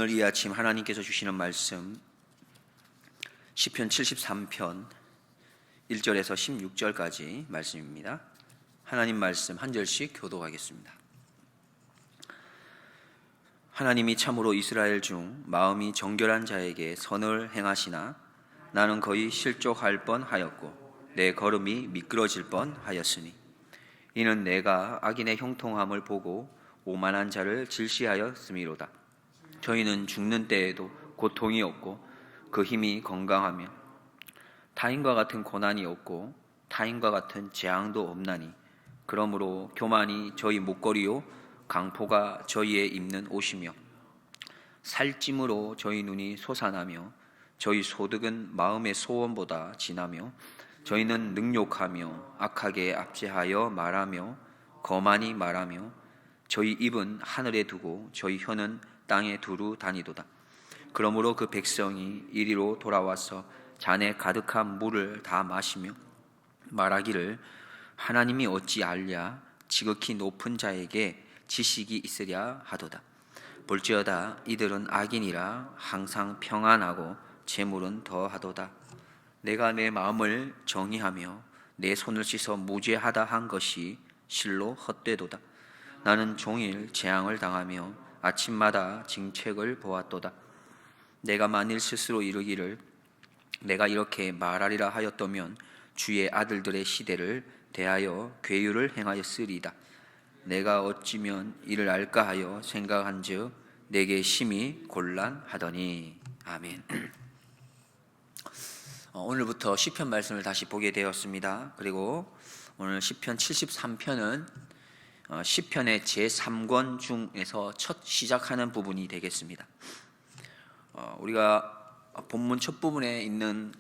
오늘 이 아침 하나님께서 주시는 말씀 시편 73편 1절에서 16절까지 말씀입니다. 하나님 말씀 한 절씩 교독하겠습니다. 하나님이 참으로 이스라엘 중 마음이 정결한 자에게 선을 행하시나 나는 거의 실족할 뻔하였고 내 걸음이 미끄러질 뻔하였으니 이는 내가 악인의 형통함을 보고 오만한 자를 질시하였음이로다. 저희는 죽는 때에도 고통이 없고 그 힘이 건강하며 타인과 같은 고난이 없고 타인과 같은 재앙도 없나니 그러므로 교만이 저희 목걸이요 강포가 저희의 입는 옷이며 살찜으로 저희 눈이 솟아나며 저희 소득은 마음의 소원보다 진하며 저희는 능욕하며 악하게 압제하여 말하며 거만히 말하며 저희 입은 하늘에 두고 저희 혀는 땅에 두루 다니도다. 그러므로 그 백성이 이리로 돌아와서 잔에 가득한 물을 다 마시며 말하기를 하나님이 어찌 알랴 지극히 높은 자에게 지식이 있으랴 하도다. 볼지어다 이들은 악인이라 항상 평안하고 재물은 더하도다. 내가 내 마음을 정의하며 내 손을 씻어 무죄하다 한 것이 실로 헛되도다. 나는 종일 재앙을 당하며 아침마다 징책을 보았도다. 내가 만일 스스로 이르기를 내가 이렇게 말하리라 하였다면 주의 아들들의 시대를 대하여 괴유를 행하였으리이다. 내가 어찌면 이를 알까 하여 생각한즉 내게 심히 곤란하더니. 아멘. 오늘부터 시편 말씀을 다시 보게 되었습니다. 그리고 오늘 시편 73편은 시편의 제3권 중에서 첫 시작하는 부분이 되겠습니다. 우리가 본문 첫 부분에 있는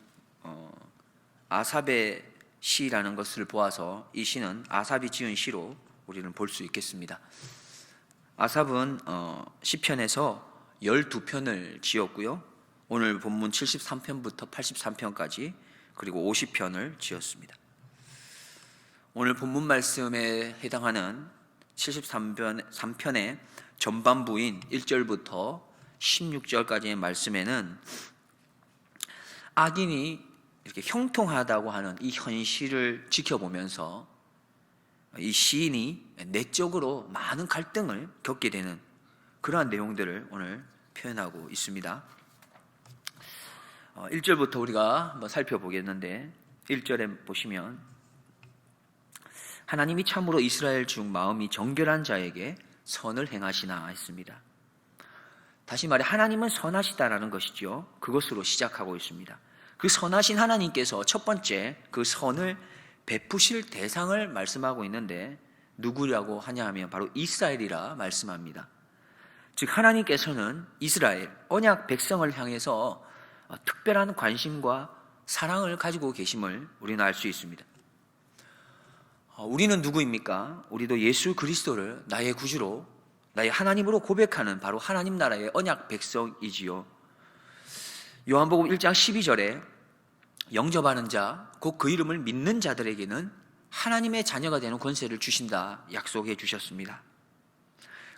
아삽의 시라는 것을 보아서 이 시는 아삽이 지은 시로 우리는 볼 수 있겠습니다. 아삽은 시편에서 12편을 지었고요. 오늘 본문 73편부터 83편까지 그리고 50편을 지었습니다. 오늘 본문 말씀에 해당하는 73편의 전반부인 1절부터 16절까지의 말씀에는 악인이 이렇게 형통하다고 하는 이 현실을 지켜보면서 이 시인이 내적으로 많은 갈등을 겪게 되는 그러한 내용들을 오늘 표현하고 있습니다. 1절부터 우리가 한번 살펴보겠는데 1절에 보시면 하나님이 참으로 이스라엘 중 마음이 정결한 자에게 선을 행하시나 했습니다. 다시 말해 하나님은 선하시다라는 것이죠. 그것으로 시작하고 있습니다. 그 선하신 하나님께서 첫 번째 그 선을 베푸실 대상을 말씀하고 있는데 누구라고 하냐 하면 바로 이스라엘이라 말씀합니다. 즉 하나님께서는 이스라엘 언약 백성을 향해서 특별한 관심과 사랑을 가지고 계심을 우리는 알 수 있습니다. 우리는 누구입니까? 우리도 예수 그리스도를 나의 구주로 나의 하나님으로 고백하는 바로 하나님 나라의 언약 백성이지요. 요한복음 1장 12절에 영접하는 자, 곧 그 이름을 믿는 자들에게는 하나님의 자녀가 되는 권세를 주신다 약속해 주셨습니다.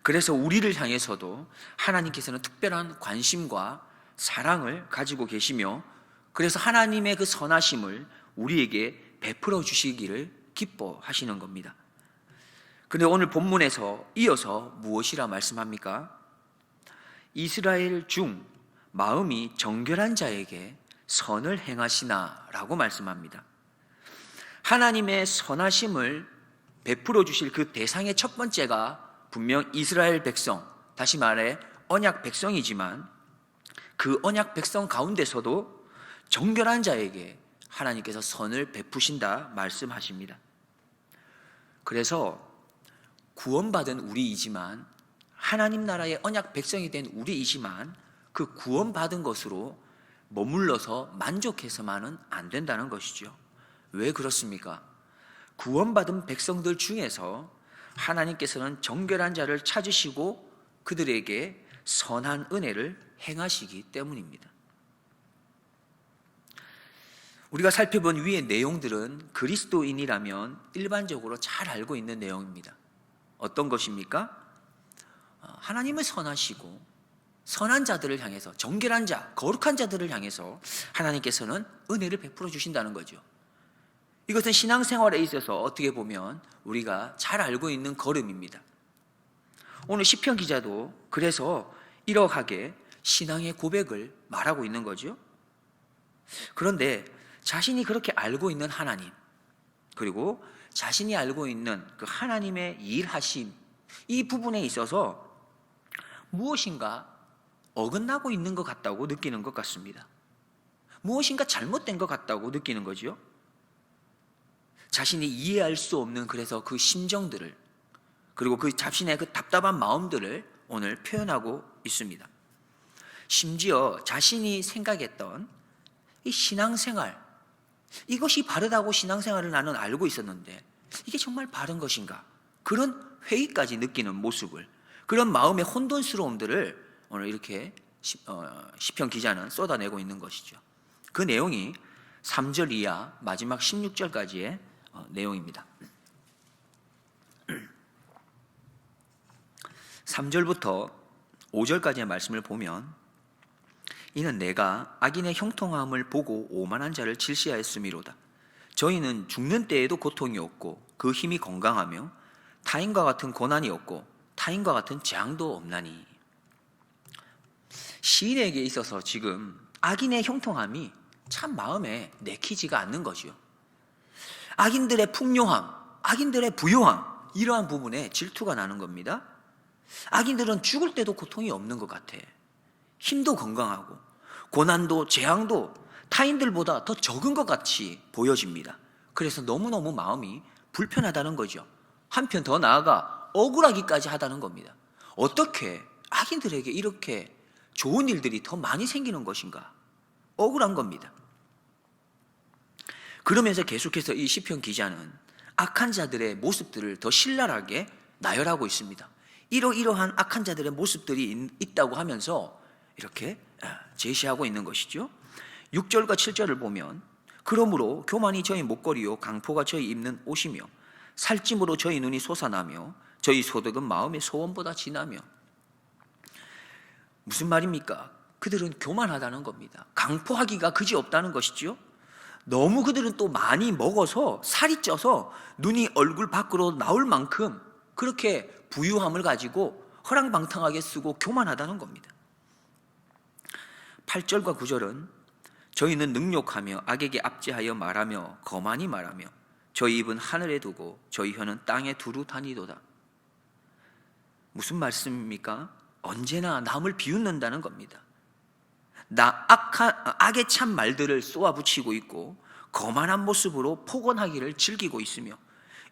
그래서 우리를 향해서도 하나님께서는 특별한 관심과 사랑을 가지고 계시며 그래서 하나님의 그 선하심을 우리에게 베풀어 주시기를 기뻐하시는 겁니다. 그런데 오늘 본문에서 이어서 무엇이라 말씀합니까? 이스라엘 중 마음이 정결한 자에게 선을 행하시나 라고 말씀합니다. 하나님의 선하심을 베풀어 주실 그 대상의 첫 번째가 분명 이스라엘 백성, 다시 말해 언약 백성이지만 그 언약 백성 가운데서도 정결한 자에게 하나님께서 선을 베푸신다 말씀하십니다. 그래서 구원받은 우리이지만 하나님 나라의 언약 백성이 된 우리이지만 그 구원받은 것으로 머물러서 만족해서만은 안 된다는 것이죠. 왜 그렇습니까? 구원받은 백성들 중에서 하나님께서는 정결한 자를 찾으시고 그들에게 선한 은혜를 행하시기 때문입니다. 우리가 살펴본 위의 내용들은 그리스도인이라면 일반적으로 잘 알고 있는 내용입니다. 어떤 것입니까? 하나님을 선하시고 선한 자들을 향해서, 정결한 자, 거룩한 자들을 향해서 하나님께서는 은혜를 베풀어 주신다는 거죠. 이것은 신앙생활에 있어서 어떻게 보면 우리가 잘 알고 있는 걸음입니다. 오늘 시편 기자도 그래서 이러하게 신앙의 고백을 말하고 있는 거죠. 그런데 자신이 그렇게 알고 있는 하나님, 그리고 자신이 알고 있는 그 하나님의 일하심, 이 부분에 있어서 무엇인가 어긋나고 있는 것 같다고 느끼는 것 같습니다. 무엇인가 잘못된 것 같다고 느끼는 거죠. 자신이 이해할 수 없는 그래서 그 심정들을, 그리고 그 자신의 그 답답한 마음들을 오늘 표현하고 있습니다. 심지어 자신이 생각했던 이 신앙생활, 이것이 바르다고 신앙생활을 나는 알고 있었는데 이게 정말 바른 것인가? 그런 회의까지 느끼는 모습을, 그런 마음의 혼돈스러움들을 오늘 이렇게 시편 기자는 쏟아내고 있는 것이죠. 그 내용이 3절 이하 마지막 16절까지의 내용입니다. 3절부터 5절까지의 말씀을 보면, 이는 내가 악인의 형통함을 보고 오만한 자를 질시하였음이로다. 저희는 죽는 때에도 고통이 없고 그 힘이 건강하며 타인과 같은 고난이 없고 타인과 같은 재앙도 없나니. 시인에게 있어서 지금 악인의 형통함이 참 마음에 내키지가 않는 거죠. 악인들의 풍요함, 악인들의 부요함, 이러한 부분에 질투가 나는 겁니다. 악인들은 죽을 때도 고통이 없는 것 같아. 힘도 건강하고 고난도 재앙도 타인들보다 더 적은 것 같이 보여집니다. 그래서 너무너무 마음이 불편하다는 거죠. 한편 더 나아가 억울하기까지 하다는 겁니다. 어떻게 악인들에게 이렇게 좋은 일들이 더 많이 생기는 것인가? 억울한 겁니다. 그러면서 계속해서 이 시편 기자는 악한 자들의 모습들을 더 신랄하게 나열하고 있습니다. 이러한 악한 자들의 모습들이 있다고 하면서 이렇게 제시하고 있는 것이죠. 6절과 7절을 보면, 그러므로 교만이 저희 목걸이요 강포가 저희 입는 옷이며 살찜으로 저희 눈이 솟아나며 저희 소득은 마음의 소원보다 진하며. 무슨 말입니까? 그들은 교만하다는 겁니다. 강포하기가 그지없다는 것이죠. 너무 그들은 또 많이 먹어서 살이 쪄서 눈이 얼굴 밖으로 나올 만큼 그렇게 부유함을 가지고 허랑방탕하게 쓰고 교만하다는 겁니다. 8절과 9절은 저희는 능욕하며 악에게 압제하여 말하며 거만히 말하며 저희 입은 하늘에 두고 저희 혀는 땅에 두루 다니도다. 무슨 말씀입니까? 언제나 남을 비웃는다는 겁니다. 악의 참 말들을 쏘아붙이고 있고 거만한 모습으로 폭언하기를 즐기고 있으며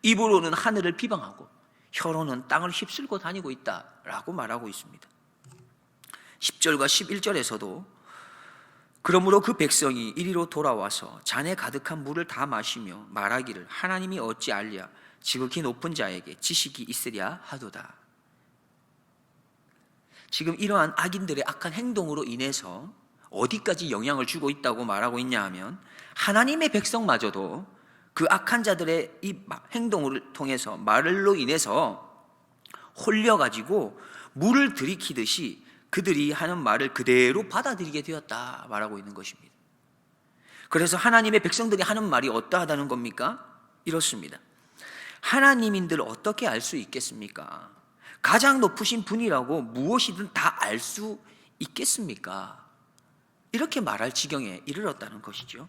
입으로는 하늘을 비방하고 혀로는 땅을 휩쓸고 다니고 있다라고 말하고 있습니다. 10절과 11절에서도 그러므로 그 백성이 이리로 돌아와서 잔에 가득한 물을 다 마시며 말하기를 하나님이 어찌 알랴 지극히 높은 자에게 지식이 있으랴 하도다. 지금 이러한 악인들의 악한 행동으로 인해서 어디까지 영향을 주고 있다고 말하고 있냐 하면, 하나님의 백성마저도 그 악한 자들의 이 행동을 통해서 말로 인해서 홀려가지고 물을 들이키듯이 그들이 하는 말을 그대로 받아들이게 되었다 말하고 있는 것입니다. 그래서 하나님의 백성들이 하는 말이 어떠하다는 겁니까? 이렇습니다. 하나님인들 어떻게 알 수 있겠습니까? 가장 높으신 분이라고 무엇이든 다 알 수 있겠습니까? 이렇게 말할 지경에 이르렀다는 것이죠.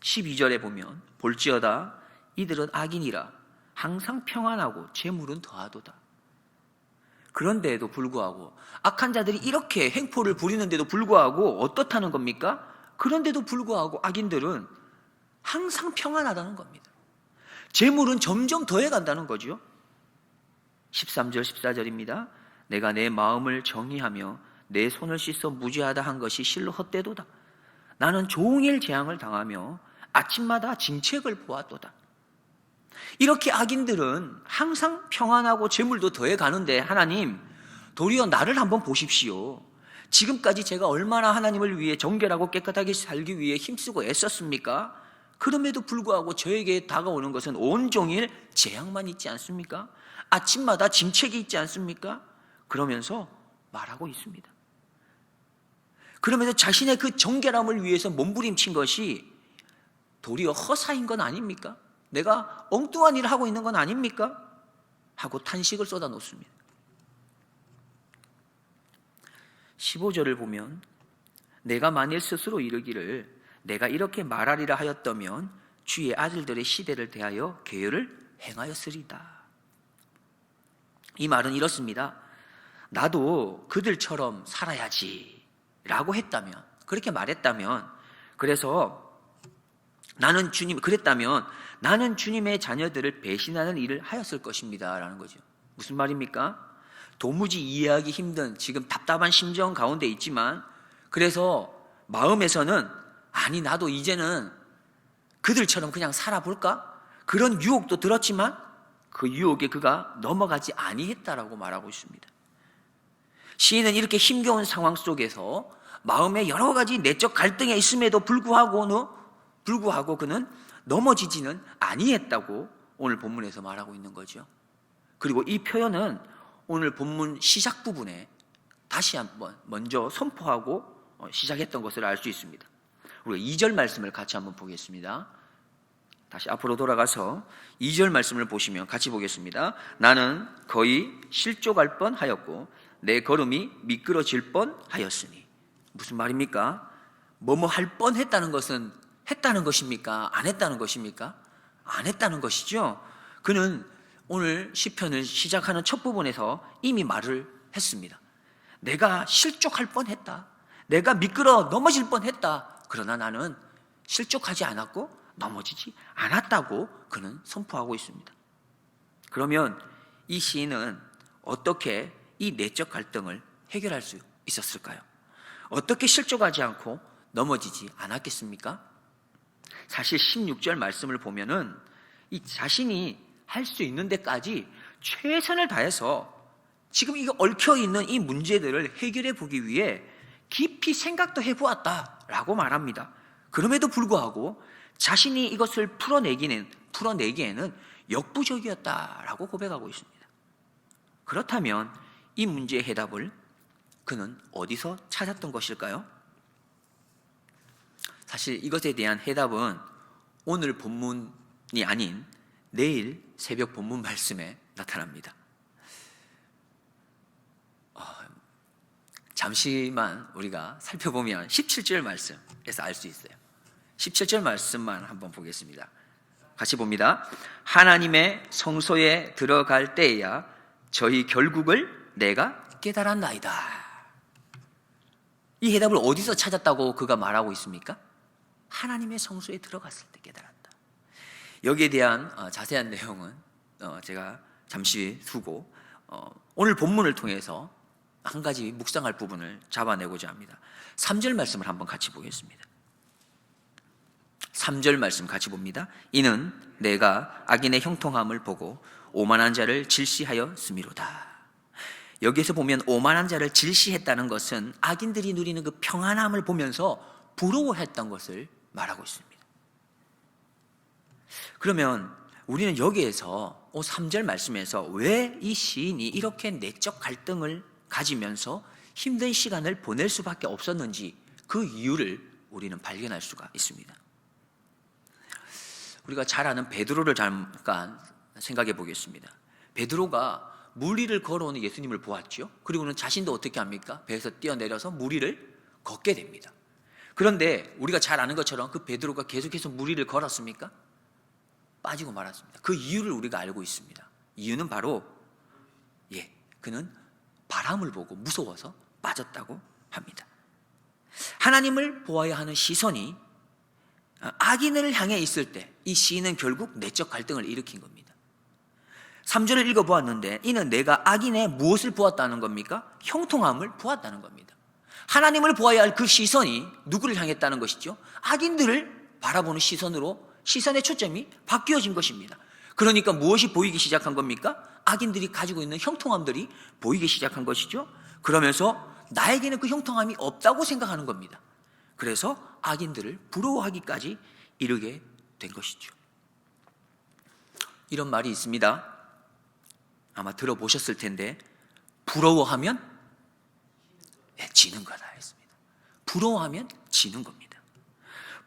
12절에 보면 볼지어다 이들은 악인이라 항상 평안하고 재물은 더하도다. 그런데도 불구하고 악한 자들이 이렇게 행포를 부리는데도 불구하고 어떻다는 겁니까? 그런데도 불구하고 악인들은 항상 평안하다는 겁니다. 재물은 점점 더해간다는 거죠. 13절 14절입니다. 내가 내 마음을 정의하며 내 손을 씻어 무죄하다 한 것이 실로 헛되도다. 나는 종일 재앙을 당하며 아침마다 징책을 보았도다. 이렇게 악인들은 항상 평안하고 재물도 더해가는데 하나님, 도리어 나를 한번 보십시오. 지금까지 제가 얼마나 하나님을 위해 정결하고 깨끗하게 살기 위해 힘쓰고 애썼습니까? 그럼에도 불구하고 저에게 다가오는 것은 온종일 재앙만 있지 않습니까? 아침마다 징책이 있지 않습니까? 그러면서 말하고 있습니다. 그러면서 자신의 그 정결함을 위해서 몸부림친 것이 도리어 허사인 건 아닙니까? 내가 엉뚱한 일을 하고 있는 건 아닙니까? 하고 탄식을 쏟아놓습니다. 15절을 보면 내가 만일 스스로 이르기를 내가 이렇게 말하리라 하였다면 주의 아들들의 시대를 대하여 계율을 행하였으리다. 이 말은 이렇습니다. 나도 그들처럼 살아야지 라고 했다면, 그렇게 말했다면, 그랬다면 나는 주님의 자녀들을 배신하는 일을 하였을 것입니다 라는 거죠. 무슨 말입니까? 도무지 이해하기 힘든 지금 답답한 심정 가운데 있지만, 그래서 마음에서는 아니 나도 이제는 그들처럼 그냥 살아볼까? 그런 유혹도 들었지만 그 유혹에 그가 넘어가지 아니했다라고 말하고 있습니다. 시인은 이렇게 힘겨운 상황 속에서 마음에 여러 가지 내적 갈등에 있음에도 불구하고 그는 넘어지지는 아니했다고 오늘 본문에서 말하고 있는 거죠. 그리고 이 표현은 오늘 본문 시작 부분에 다시 한번 먼저 선포하고 시작했던 것을 알 수 있습니다. 우리가 2절 말씀을 같이 한번 보겠습니다. 다시 앞으로 돌아가서 2절 말씀을 보시면 같이 보겠습니다. 나는 거의 실족할 뻔하였고 내 걸음이 미끄러질 뻔하였으니. 무슨 말입니까? 뭐뭐 할 뻔했다는 것은 했다는 것입니까? 안 했다는 것입니까? 안 했다는 것이죠. 그는 오늘 시편을 시작하는 첫 부분에서 이미 말을 했습니다. 내가 실족할 뻔했다. 내가 미끄러 넘어질 뻔했다. 그러나 나는 실족하지 않았고 넘어지지 않았다고 그는 선포하고 있습니다. 그러면 이 시인은 어떻게 이 내적 갈등을 해결할 수 있었을까요? 어떻게 실족하지 않고 넘어지지 않았겠습니까? 사실 16절 말씀을 보면은 이 자신이 할 수 있는 데까지 최선을 다해서 지금 이거 얽혀있는 이 문제들을 해결해 보기 위해 깊이 생각도 해보았다라고 말합니다. 그럼에도 불구하고 자신이 이것을 풀어내기에는 역부족이었다라고 고백하고 있습니다. 그렇다면 이 문제의 해답을 그는 어디서 찾았던 것일까요? 사실 이것에 대한 해답은 오늘 본문이 아닌 내일 새벽 본문 말씀에 나타납니다. 잠시만 우리가 살펴보면 17절 말씀에서 알 수 있어요. 17절 말씀만 한번 보겠습니다. 같이 봅니다. 하나님의 성소에 들어갈 때에야 저희 결국을 내가 깨달았나이다. 이 해답을 어디서 찾았다고 그가 말하고 있습니까? 하나님의 성소에 들어갔을 때 깨달았다. 여기에 대한 자세한 내용은 제가 잠시 두고 오늘 본문을 통해서 한 가지 묵상할 부분을 잡아내고자 합니다. 3절 말씀을 한번 같이 보겠습니다. 3절 말씀 같이 봅니다. 이는 내가 악인의 형통함을 보고 오만한 자를 질시하였음이로다. 여기에서 보면 오만한 자를 질시했다는 것은 악인들이 누리는 그 평안함을 보면서 부러워했던 것을 말하고 있습니다. 그러면 우리는 여기에서 3절 말씀에서 왜 이 시인이 이렇게 내적 갈등을 가지면서 힘든 시간을 보낼 수밖에 없었는지 그 이유를 우리는 발견할 수가 있습니다. 우리가 잘 아는 베드로를 잠깐 생각해 보겠습니다. 베드로가 물 위를 걸어오는 예수님을 보았죠. 그리고는 자신도 어떻게 합니까? 배에서 뛰어내려서 물 위를 걷게 됩니다. 그런데 우리가 잘 아는 것처럼 그 베드로가 계속해서 물 위를 걸었습니까? 빠지고 말았습니다. 그 이유를 우리가 알고 있습니다. 이유는 바로 그는 바람을 보고 무서워서 빠졌다고 합니다. 하나님을 보아야 하는 시선이 악인을 향해 있을 때 이 시인은 결국 내적 갈등을 일으킨 겁니다. 3절을 읽어보았는데 이는 내가 악인의 무엇을 보았다는 겁니까? 형통함을 보았다는 겁니다. 하나님을 보아야 할 그 시선이 누구를 향했다는 것이죠? 악인들을 바라보는 시선의 초점이 바뀌어진 것입니다. 그러니까 무엇이 보이기 시작한 겁니까? 악인들이 가지고 있는 형통함들이 보이기 시작한 것이죠. 그러면서 나에게는 그 형통함이 없다고 생각하는 겁니다. 그래서 악인들을 부러워하기까지 이르게 된 것이죠. 이런 말이 있습니다. 아마 들어보셨을 텐데 부러워하면 지는 거다 했습니다. 부러워하면 지는 겁니다.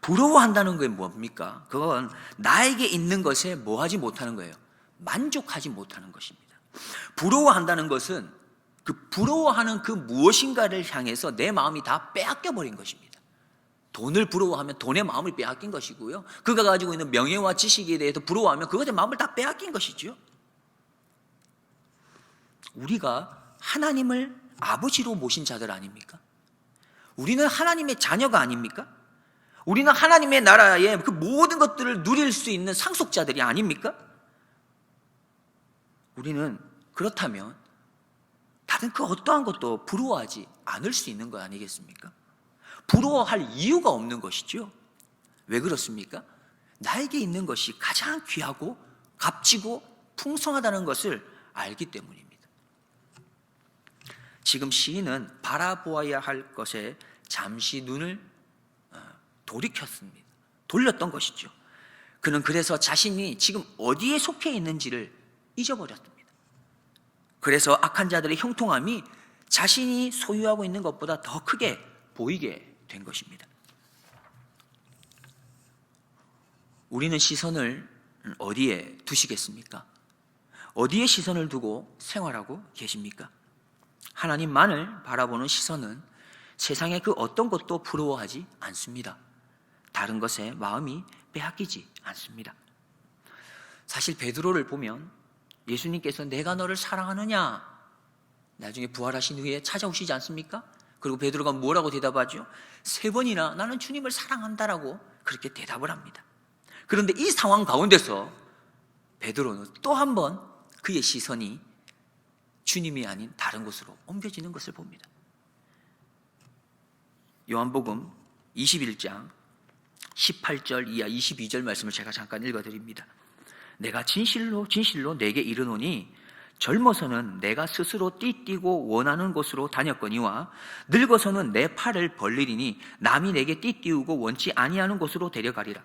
부러워한다는 게 뭡니까? 그건 나에게 있는 것에 뭐 하지 못하는 거예요? 만족하지 못하는 것입니다. 부러워한다는 것은 그 부러워하는 그 무엇인가를 향해서 내 마음이 다 빼앗겨 버린 것입니다. 돈을 부러워하면 돈의 마음을 빼앗긴 것이고요. 그가 가지고 있는 명예와 지식에 대해서 부러워하면 그것의 마음을 다 빼앗긴 것이죠. 우리가 하나님을 아버지로 모신 자들 아닙니까? 우리는 하나님의 자녀가 아닙니까? 우리는 하나님의 나라의 그 모든 것들을 누릴 수 있는 상속자들이 아닙니까? 우리는 그렇다면 다른 그 어떠한 것도 부러워하지 않을 수 있는 거 아니겠습니까? 부러워할 이유가 없는 것이죠. 왜 그렇습니까? 나에게 있는 것이 가장 귀하고 값지고 풍성하다는 것을 알기 때문입니다. 지금 시인은 바라보아야 할 것에 잠시 눈을 돌이켰습니다. 돌렸던 것이죠. 그는 그래서 자신이 지금 어디에 속해 있는지를 잊어버렸습니다. 그래서 악한 자들의 형통함이 자신이 소유하고 있는 것보다 더 크게 보이게 된 것입니다. 우리는 시선을 어디에 두시겠습니까? 어디에 시선을 두고 생활하고 계십니까? 하나님만을 바라보는 시선은 세상의 그 어떤 것도 부러워하지 않습니다. 다른 것에 마음이 빼앗기지 않습니다. 사실 베드로를 보면 예수님께서 내가 너를 사랑하느냐 나중에 부활하신 후에 찾아오시지 않습니까? 그리고 베드로가 뭐라고 대답하죠? 3번이나 나는 주님을 사랑한다라고 그렇게 대답을 합니다. 그런데 이 상황 가운데서 베드로는 또 한 번 그의 시선이 주님이 아닌 다른 곳으로 옮겨지는 것을 봅니다. 요한복음 21장 18절 이하 22절 말씀을 제가 잠깐 읽어드립니다. 내가 진실로 진실로 내게 이르노니 젊어서는 내가 스스로 띠띠고 원하는 곳으로 다녔거니와 늙어서는 내 팔을 벌리리니 남이 내게 띠띠우고 원치 아니하는 곳으로 데려가리라.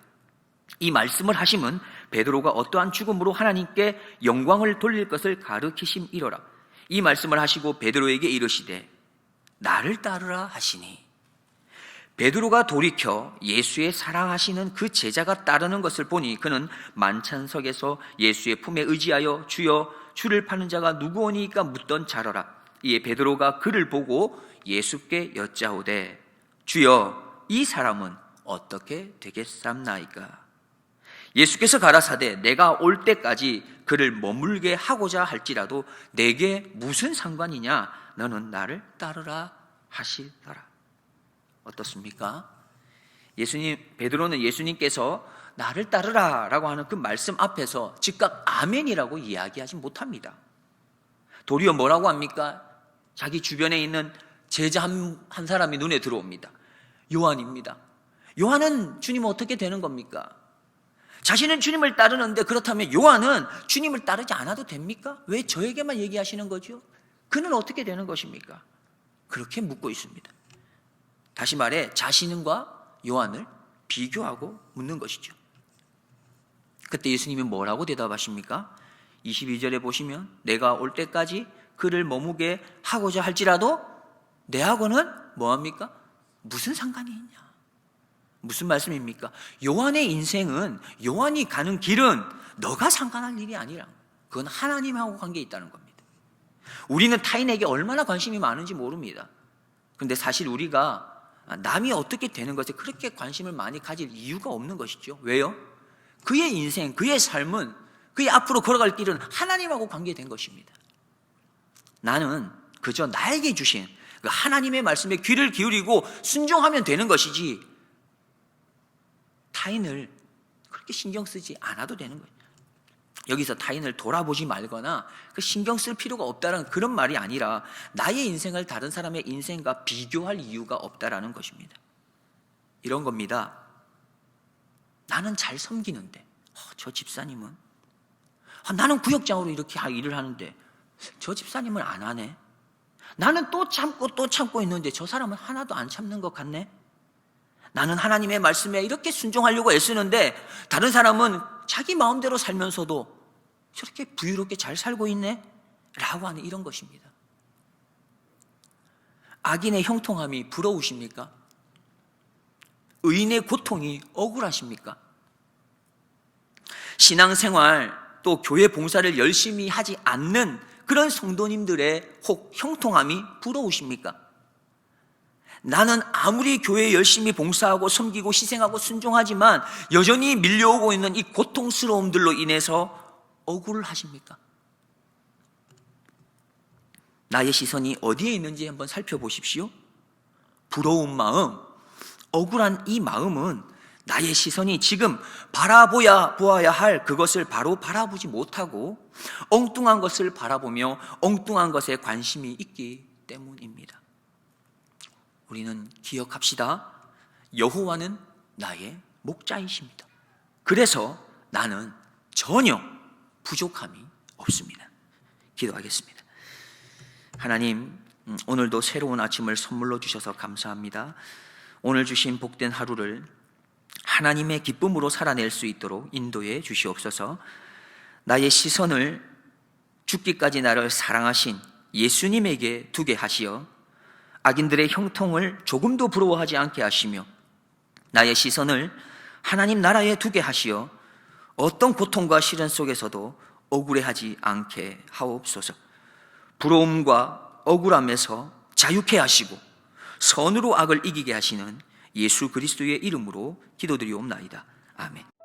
이 말씀을 하심은 베드로가 어떠한 죽음으로 하나님께 영광을 돌릴 것을 가르치심이로라. 이 말씀을 하시고 베드로에게 이르시되 나를 따르라 하시니 베드로가 돌이켜 예수의 사랑하시는 그 제자가 따르는 것을 보니 그는 만찬석에서 예수의 품에 의지하여 주여 주를 파는 자가 누구오니까 묻던 자러라. 이에 베드로가 그를 보고 예수께 여짜오되 주여 이 사람은 어떻게 되겠삼나이까? 예수께서 가라사대 내가 올 때까지 그를 머물게 하고자 할지라도 내게 무슨 상관이냐? 너는 나를 따르라 하시더라. 어떻습니까? 베드로는 예수님께서 나를 따르라 라고 하는 그 말씀 앞에서 즉각 아멘이라고 이야기하지 못합니다. 도리어 뭐라고 합니까? 자기 주변에 있는 제자 한 사람이 눈에 들어옵니다. 요한입니다. 요한은 주님 어떻게 되는 겁니까? 자신은 주님을 따르는데 그렇다면 요한은 주님을 따르지 않아도 됩니까? 왜 저에게만 얘기하시는 거죠? 그는 어떻게 되는 것입니까? 그렇게 묻고 있습니다. 다시 말해 자신과 요한을 비교하고 묻는 것이죠. 그때 예수님이 뭐라고 대답하십니까? 22절에 보시면 내가 올 때까지 그를 머무게 하고자 할지라도 내하고는 뭐합니까? 무슨 상관이 있냐? 무슨 말씀입니까? 요한의 인생은 요한이 가는 길은 너가 상관할 일이 아니라 그건 하나님하고 관계에 있다는 겁니다. 우리는 타인에게 얼마나 관심이 많은지 모릅니다. 그런데 사실 우리가 남이 어떻게 되는 것에 그렇게 관심을 많이 가질 이유가 없는 것이죠. 왜요? 그의 인생, 그의 삶은 그의 앞으로 걸어갈 길은 하나님하고 관계된 것입니다. 나는 그저 나에게 주신 그 하나님의 말씀에 귀를 기울이고 순종하면 되는 것이지 타인을 그렇게 신경 쓰지 않아도 되는 거예요. 여기서 타인을 돌아보지 말거나 그 신경 쓸 필요가 없다는 그런 말이 아니라 나의 인생을 다른 사람의 인생과 비교할 이유가 없다라는 것입니다. 이런 겁니다. 나는 잘 섬기는데 저 집사님은 나는 구역장으로 이렇게 일을 하는데 저 집사님은 안 하네. 나는 또 참고 있는데 저 사람은 하나도 안 참는 것 같네. 나는 하나님의 말씀에 이렇게 순종하려고 애쓰는데 다른 사람은 자기 마음대로 살면서도 저렇게 부유롭게 잘 살고 있네? 라고 하는 이런 것입니다. 악인의 형통함이 부러우십니까? 의인의 고통이 억울하십니까? 신앙생활 또 교회 봉사를 열심히 하지 않는 그런 성도님들의 혹 형통함이 부러우십니까? 나는 아무리 교회에 열심히 봉사하고 섬기고 희생하고 순종하지만 여전히 밀려오고 있는 이 고통스러움들로 인해서 억울하십니까? 나의 시선이 어디에 있는지 한번 살펴보십시오. 부러운 마음, 억울한 이 마음은 나의 시선이 지금 보아야 할 그것을 바로 바라보지 못하고 엉뚱한 것을 바라보며 엉뚱한 것에 관심이 있기 때문입니다. 우리는 기억합시다. 여호와는 나의 목자이십니다. 그래서 나는 전혀 부족함이 없습니다. 기도하겠습니다. 하나님, 오늘도 새로운 아침을 선물로 주셔서 감사합니다. 오늘 주신 복된 하루를 하나님의 기쁨으로 살아낼 수 있도록 인도해 주시옵소서. 나의 시선을 죽기까지 나를 사랑하신 예수님에게 두게 하시어 악인들의 형통을 조금도 부러워하지 않게 하시며 나의 시선을 하나님 나라에 두게 하시어 어떤 고통과 시련 속에서도 억울해하지 않게 하옵소서. 부러움과 억울함에서 자유케 하시고 선으로 악을 이기게 하시는 예수 그리스도의 이름으로 기도드리옵나이다. 아멘.